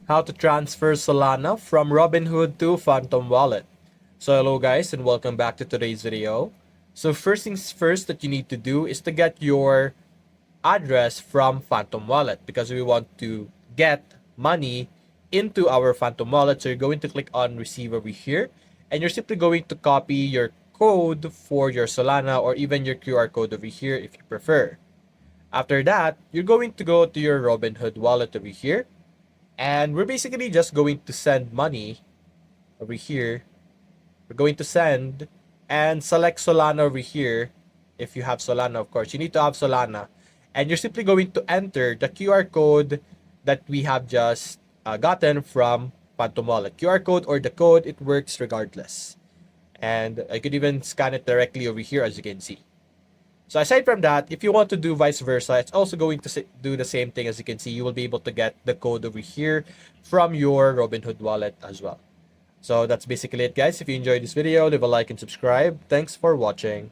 how to transfer Solana from Robinhood to Phantom Wallet. So hello guys and welcome back to today's video. So first things first that you need to do is to get your address from Phantom Wallet because we want to get money into our Phantom Wallet. So you're going to click on receive over here and you're simply going to copy your code for your Solana or even your QR code over here if you prefer. After that, you're going to go to your Robinhood wallet over here and we're basically just going to send money over here. We're going to send and select Solana over here. If you have Solana, of course, you need to have Solana. And you're simply going to enter the QR code that we have just gotten from Phantom Wallet. QR code or the code, it works regardless. And I could even scan it directly over here as you can see. So aside from that, if you want to do vice versa, it's also going to do the same thing. As you can see, you will be able to get the code over here from your Robinhood wallet as well. So that's basically it, guys. If you enjoyed this video, leave a like and subscribe. Thanks for watching.